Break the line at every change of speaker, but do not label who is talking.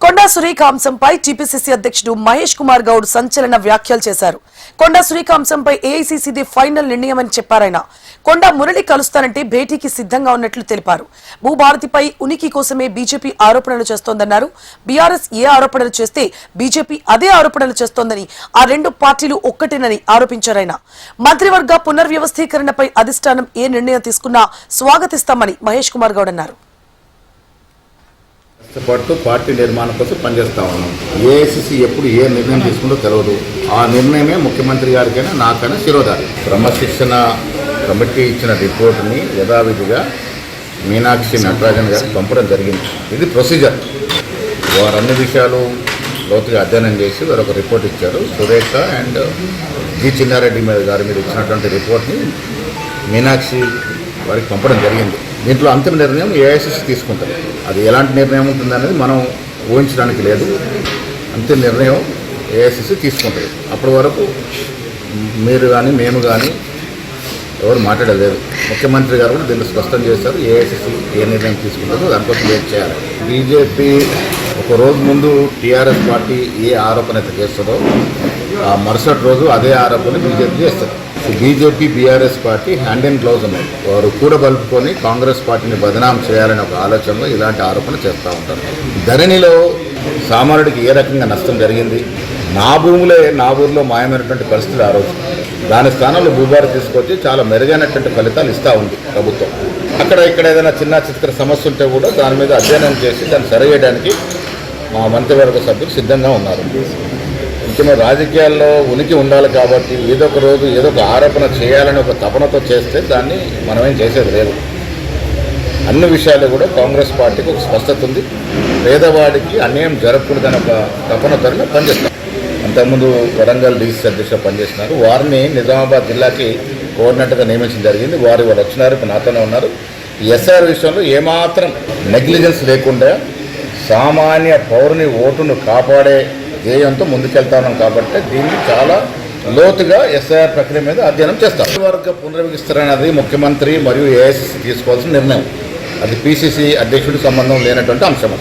కొండా సురేఖ అంశంపై టీపీసీసీ అధ్యక్షుడు మహేష్ కుమార్ గౌడ్ సంచలన వ్యాఖ్యలు చేశారు. కొండా సురేఖ అంశంపై ఏఐసీసీది ఫైనల్ నిర్ణయమని చెప్పారాయన. కొండా మురళి కలుస్తానంటే భేటీకి సిద్ధంగా ఉన్నట్లు తెలిపారు. భూభారతిపై ఉనికి కోసమే బీజేపీ ఆరోపణలు చేస్తోందన్నారు. బీఆర్ఎస్ ఏ ఆరోపణలు చేస్తే బీజేపీ అదే ఆరోపణలు చేస్తోందని, ఆ రెండు పార్టీలు ఒక్కటేనని ఆరోపించారాయన. మంత్రివర్గ పునర్వ్యవస్థీకరణపై అధిష్టానం ఏ నిర్ణయం తీసుకున్నా స్వాగతిస్తామని మహేష్ కుమార్ గౌడ్ అన్నారు.
పాటు పార్టీ నిర్మాణం కోసం పనిచేస్తా ఉన్నాం. ఏఐసీసీ ఎప్పుడు ఏ నిర్ణయం తీసుకుంటూ తెలియదు. ఆ నిర్ణయమే ముఖ్యమంత్రి గారికైనా నాకైనా శిరోధారి. క్రమశిక్షణ కమిటీ ఇచ్చిన రిపోర్టుని యథావిధిగా మీనాక్షి నటరాజన్ గారికి పంపడం జరిగింది. ఇది ప్రొసీజర్. వారు అన్ని విషయాలు లోతుగా అధ్యయనం చేసి వారు ఒక రిపోర్ట్ ఇచ్చారు. సురేఖ అండ్ జి చిన్నారెడ్డి గారి మీద ఇచ్చినటువంటి రిపోర్ట్ని మీనాక్షి వారికి పంపడం జరిగింది. దీంట్లో అంతిమ నిర్ణయం ఏఐసీసీ తీసుకుంటుంది. అది ఎలాంటి నిర్ణయం ఉంటుందనేది మనం ఊహించడానికి లేదు. అంతిమ నిర్ణయం ఏఐసీసీ తీసుకుంటుంది. అప్పటి వరకు మీరు కానీ మేము కానీ ఎవరు మాట్లాడలేదు. ముఖ్యమంత్రి గారు కూడా దీన్ని స్పష్టం చేశారు. ఏఐసీసీ ఏ నిర్ణయం తీసుకుంటుందో దానికోసం వెయిట్ చేయాలి. బీజేపీ ఒక రోజు ముందు టీఆర్ఎస్ పార్టీ ఏ ఆరోపణ అయితే చేస్తుందో ఆ మరుసటి రోజు అదే ఆరోపణ బీజేపీ చేస్తుంది. BJP BRS party hand and gloves ఉన్నాయి. వారు కూడబలుపుకొని కాంగ్రెస్ పార్టీని బదనాం చేయాలని ఒక ఆలోచనలో ఇలాంటి ఆరోపణ చేస్తూ ఉంటారు. ధరణిలో సామాన్యుడికి ఏ రకంగా నష్టం జరిగింది, నా భూములే నా ఊరిలో మాయమైనటువంటి పరిస్థితులు ఆ రోజు. దాని స్థానంలో భూభారతి తీసుకొచ్చి చాలా మెరుగైనటువంటి ఫలితాలు ఇస్తూ ఉంది ప్రభుత్వం. అక్కడ ఇక్కడ ఏదైనా చిన్న చిత్ర సమస్య ఉంటే కూడా దాని మీద అధ్యయనం చేసి దాన్ని సరిచేయడానికి మా మంత్రివర్గ సభ్యులు సిద్ధంగా ఉన్నారు. ముఖ్యంగా రాజకీయాల్లో ఉనికి ఉండాలి కాబట్టి ఏదో ఒక రోజు ఏదో ఒక ఆరోపణ చేయాలని ఒక తపనతో చేస్తే దాన్ని మనమేం చేసేది లేదు. అన్ని విషయాలు కూడా కాంగ్రెస్ పార్టీకి ఒక స్పష్టత ఉంది. పేదవాడికి అన్యాయం జరగకూడదని ఒక తపనతోనే పనిచేస్తారు. అంతకుముందు వరంగల్ డీసీ అధ్యక్షుడు పనిచేస్తున్నారు. వారిని నిజామాబాద్ జిల్లాకి కోఆర్డినేటర్గా నియమించడం జరిగింది. వారు వచ్చినారు, ఇప్పుడు నాతోనే ఉన్నారు. ఎస్ఆర్ విషయంలో ఏమాత్రం నెగ్లిజెన్స్ లేకుండా సామాన్య పౌరుని ఓటును కాపాడే ధ్యేయంతో ముందుకెళ్తా ఉన్నాం కాబట్టి దీన్ని చాలా లోతుగా ఎస్ఐఆర్ ప్రక్రియ మీద అధ్యయనం చేస్తాం. వర్గ పునర్విస్తరణ ముఖ్యమంత్రి మరియు ఏఐసీసీ తీసుకోవాల్సిన నిర్ణయం. అది పీసీసీ అధ్యక్షుడికి సంబంధం లేనటువంటి అంశం.